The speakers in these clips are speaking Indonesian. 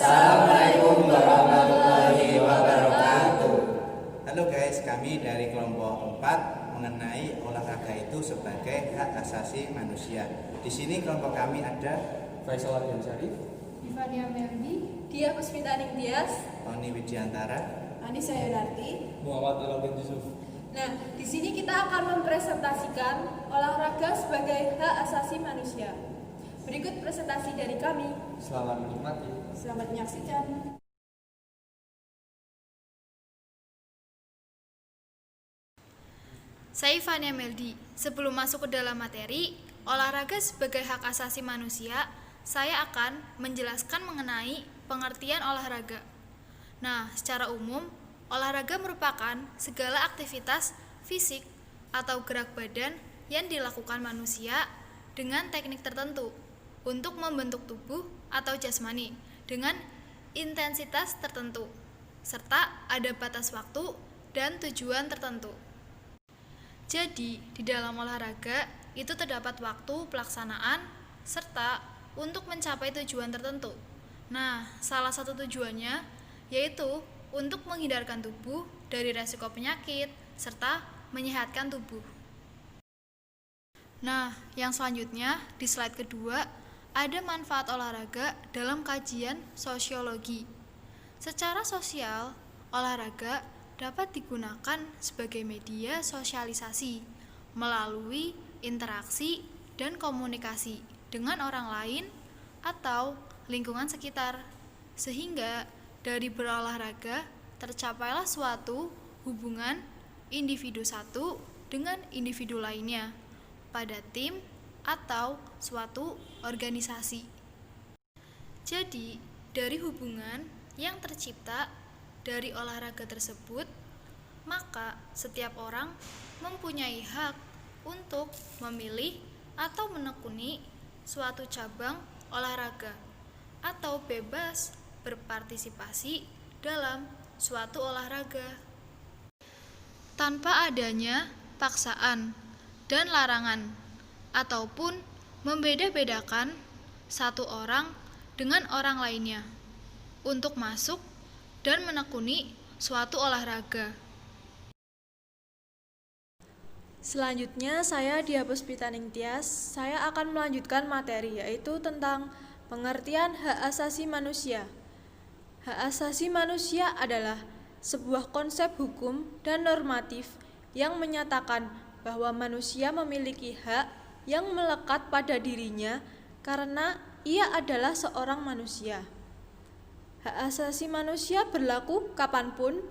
Assalamualaikum warahmatullahi wabarakatuh. Halo guys, kami dari kelompok 4 mengenai olahraga itu sebagai hak asasi manusia. Di sini kelompok kami ada Faisal Ardian Syarif, Ivania Meldi, Dia Puspitaning Tias, Tony Widiantara, Anissa Yunarti. Muhammad Alauddin Yusuf. Nah, di sini kita akan mempresentasikan olahraga sebagai hak asasi manusia. Berikut presentasi dari kami. Selamat menikmati. Selamat menyaksikan. Saya Ivania Meldi. Sebelum masuk ke dalam materi, olahraga sebagai hak asasi manusia, saya akan menjelaskan mengenai pengertian olahraga. Nah, secara umum, olahraga merupakan segala aktivitas fisik atau gerak badan yang dilakukan manusia dengan teknik tertentu untuk membentuk tubuh atau jasmani dengan intensitas tertentu, serta ada batas waktu dan tujuan tertentu. Jadi, di dalam olahraga itu terdapat waktu pelaksanaan serta untuk mencapai tujuan tertentu. Nah, salah satu tujuannya yaitu untuk menghindarkan tubuh dari resiko penyakit serta menyehatkan tubuh. Nah, yang selanjutnya di slide kedua ada manfaat olahraga dalam kajian sosiologi. Secara sosial, olahraga dapat digunakan sebagai media sosialisasi melalui interaksi dan komunikasi dengan orang lain atau lingkungan sekitar, sehingga dari berolahraga tercapailah suatu hubungan individu satu dengan individu lainnya pada tim atau suatu organisasi. Jadi, dari hubungan yang tercipta dari olahraga tersebut, maka setiap orang mempunyai hak untuk memilih atau menekuni suatu cabang olahraga atau bebas berpartisipasi dalam suatu olahraga tanpa adanya paksaan dan larangan ataupun membeda-bedakan satu orang dengan orang lainnya untuk masuk dan menekuni suatu olahraga. Selanjutnya, saya Dia Puspitaning Tias. Saya akan melanjutkan materi yaitu tentang pengertian hak asasi manusia. Hak asasi manusia adalah sebuah konsep hukum dan normatif yang menyatakan bahwa manusia memiliki hak yang melekat pada dirinya karena ia adalah seorang manusia. Hak asasi manusia berlaku kapanpun,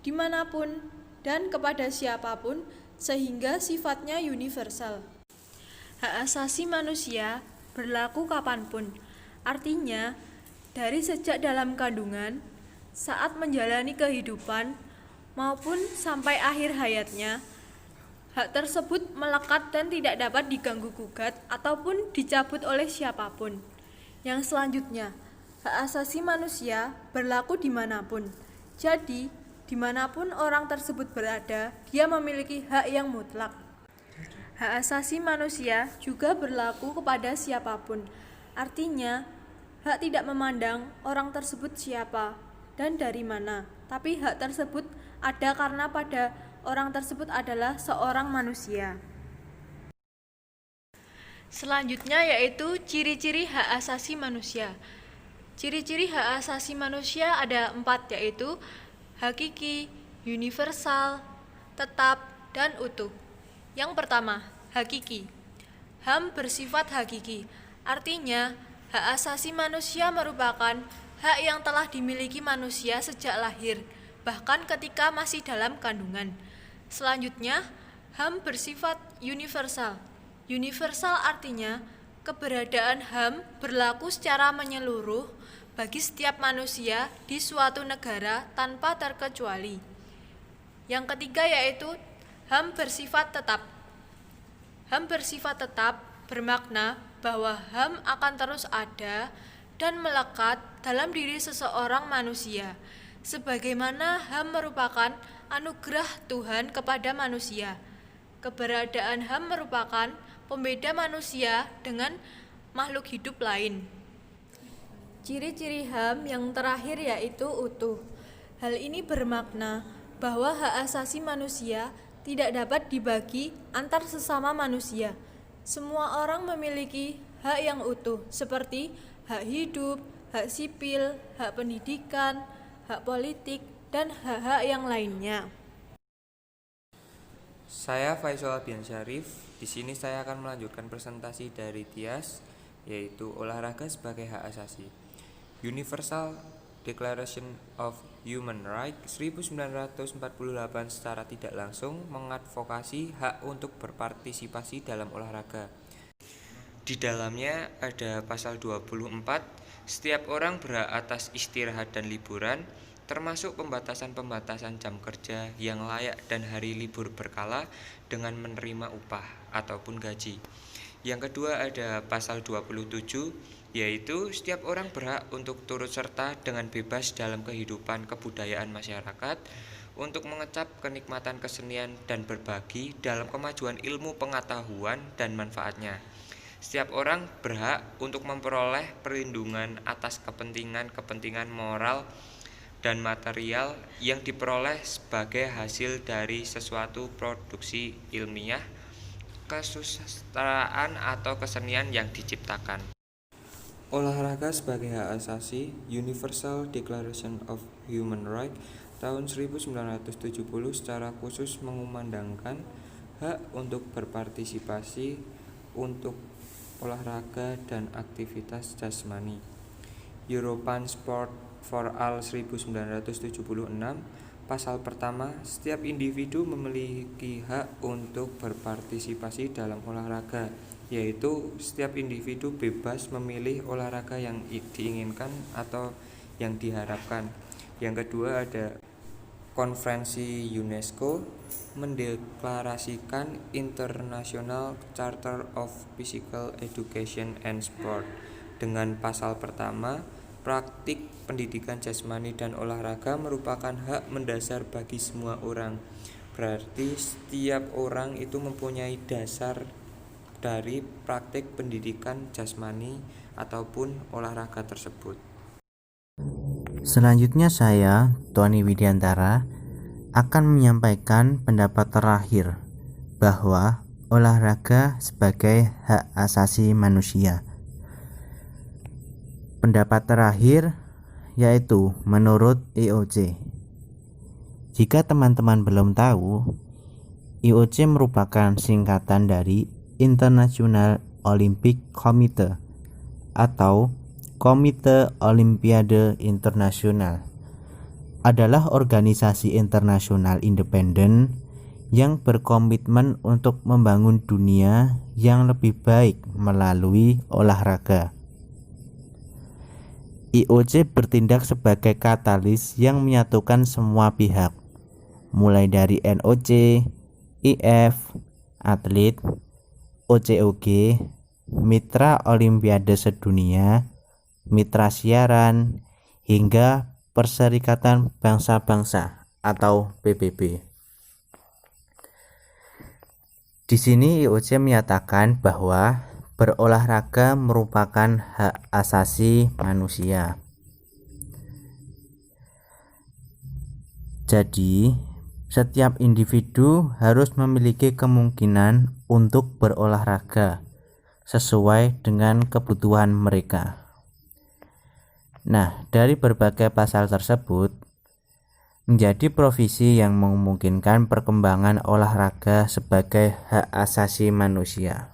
dimanapun, dan kepada siapapun sehingga sifatnya universal. Hak asasi manusia berlaku kapanpun, artinya dari sejak dalam kandungan, saat menjalani kehidupan, maupun sampai akhir hayatnya. Hak tersebut melekat dan tidak dapat diganggu-gugat ataupun dicabut oleh siapapun. Yang selanjutnya, hak asasi manusia berlaku dimanapun. Jadi, dimanapun orang tersebut berada, dia memiliki hak yang mutlak. Hak asasi manusia juga berlaku kepada siapapun. Artinya, hak tidak memandang orang tersebut siapa dan dari mana, tapi hak tersebut ada karena pada orang tersebut adalah seorang manusia. Selanjutnya yaitu ciri-ciri hak asasi manusia. Ciri-ciri hak asasi manusia ada 4, yaitu hakiki, universal, tetap, dan utuh. Yang pertama, hakiki. HAM bersifat hakiki, artinya hak asasi manusia merupakan hak yang telah dimiliki manusia sejak lahir, bahkan ketika masih dalam kandungan. Selanjutnya, HAM bersifat universal. Universal artinya keberadaan HAM berlaku secara menyeluruh bagi setiap manusia di suatu negara tanpa terkecuali. Yang ketiga yaitu HAM bersifat tetap. HAM bersifat tetap bermakna bahwa HAM akan terus ada dan melekat dalam diri seseorang manusia, sebagaimana HAM merupakan anugerah Tuhan kepada manusia. Keberadaan HAM merupakan pembeda manusia dengan makhluk hidup lain. Ciri-ciri HAM yang terakhir yaitu utuh. Hal ini bermakna bahwa hak asasi manusia tidak dapat dibagi antar sesama manusia. Semua orang memiliki hak yang utuh, seperti hak hidup, hak sipil, hak pendidikan, hak politik, dan hak-hak yang lainnya. Saya Faisal Albian Syarif. Di sini saya akan melanjutkan presentasi dari Tias, yaitu olahraga sebagai hak asasi. Universal Declaration of Human Rights 1948 secara tidak langsung mengadvokasi hak untuk berpartisipasi dalam olahraga. Di dalamnya ada pasal 24, setiap orang berhak atas istirahat dan liburan, termasuk pembatasan-pembatasan jam kerja yang layak dan hari libur berkala dengan menerima upah ataupun gaji. Yang kedua ada pasal 27, yaitu setiap orang berhak untuk turut serta dengan bebas dalam kehidupan kebudayaan masyarakat, untuk mengecap kenikmatan kesenian dan berbagi dalam kemajuan ilmu pengetahuan dan manfaatnya. Setiap orang berhak untuk memperoleh perlindungan atas kepentingan-kepentingan moral dan material yang diperoleh sebagai hasil dari sesuatu produksi ilmiah, kesusastraan atau kesenian yang diciptakan. Olahraga sebagai hak asasi Universal Declaration of Human Rights tahun 1970 secara khusus mengumandangkan hak untuk berpartisipasi untuk olahraga dan aktivitas jasmani. European Sport for All 1976, pasal pertama, setiap individu memiliki hak untuk berpartisipasi dalam olahraga, yaitu setiap individu bebas memilih olahraga yang diinginkan atau yang diharapkan. Yang kedua ada Konferensi UNESCO mendeklarasikan International Charter of Physical Education and Sport. Dengan pasal pertama, praktik pendidikan jasmani dan olahraga merupakan hak mendasar bagi semua orang. Berarti setiap orang itu mempunyai dasar dari praktik pendidikan jasmani ataupun olahraga tersebut. Selanjutnya saya, Tony Widiantara, akan menyampaikan pendapat terakhir bahwa olahraga sebagai hak asasi manusia. Pendapat terakhir yaitu menurut IOC. Jika teman-teman belum tahu, IOC merupakan singkatan dari International Olympic Committee atau Komite Olimpiade Internasional, adalah organisasi internasional independen yang berkomitmen untuk membangun dunia yang lebih baik melalui olahraga. IOC bertindak sebagai katalis yang menyatukan semua pihak, mulai dari NOC, IF, atlet, OCOG, Mitra Olimpiade Sedunia, Mitra Siaran, hingga Perserikatan Bangsa-Bangsa atau PBB. Di sini IOC menyatakan bahwa berolahraga merupakan hak asasi manusia. Jadi, setiap individu harus memiliki kemungkinan untuk berolahraga sesuai dengan kebutuhan mereka. Nah, dari berbagai pasal tersebut menjadi provisi yang memungkinkan perkembangan olahraga sebagai hak asasi manusia.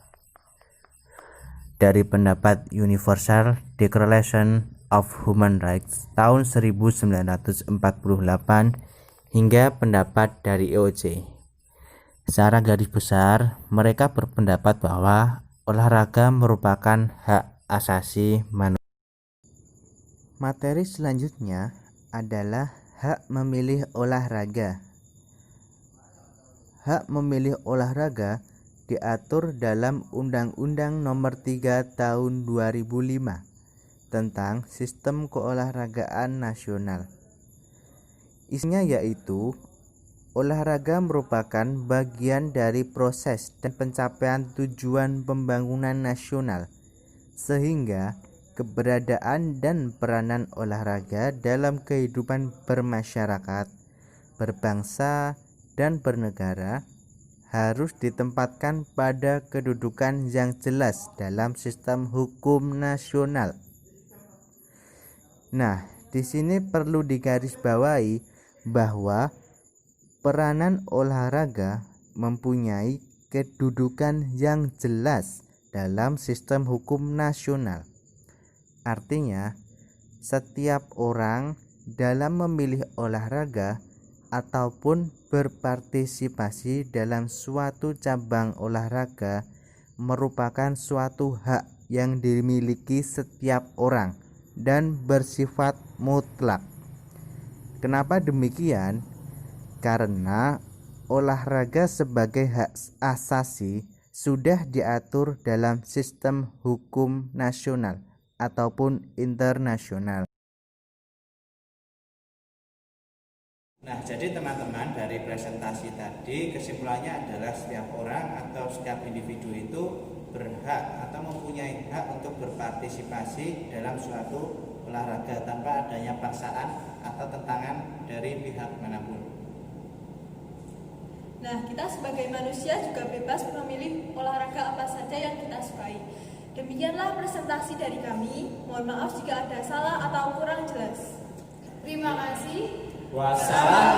Dari pendapat Universal Declaration of Human Rights tahun 1948 hingga pendapat dari IOC. Secara garis besar, mereka berpendapat bahwa olahraga merupakan hak asasi manusia. Materi selanjutnya adalah hak memilih olahraga. Hak memilih olahraga diatur dalam Undang-Undang Nomor 3 Tahun 2005 tentang Sistem Keolahragaan Nasional. Isinya yaitu olahraga merupakan bagian dari proses dan pencapaian tujuan pembangunan nasional, sehingga keberadaan dan peranan olahraga dalam kehidupan bermasyarakat, berbangsa, dan bernegara harus ditempatkan pada kedudukan yang jelas dalam sistem hukum nasional. Nah, di sini perlu digarisbawahi bahwa peranan olahraga mempunyai kedudukan yang jelas dalam sistem hukum nasional. Artinya, setiap orang dalam memilih olahraga ataupun berpartisipasi dalam suatu cabang olahraga merupakan suatu hak yang dimiliki setiap orang dan bersifat mutlak. Kenapa demikian? Karena olahraga sebagai hak asasi sudah diatur dalam sistem hukum nasional ataupun internasional. Nah, jadi teman-teman, dari presentasi tadi kesimpulannya adalah setiap orang atau setiap individu itu berhak atau mempunyai hak untuk berpartisipasi dalam suatu olahraga tanpa adanya paksaan atau tentangan dari pihak manapun. Nah, kita sebagai manusia juga bebas memilih olahraga apa saja yang kita sukai. Demikianlah presentasi dari kami. Mohon maaf jika ada salah atau kurang jelas. Terima kasih. Wassalam.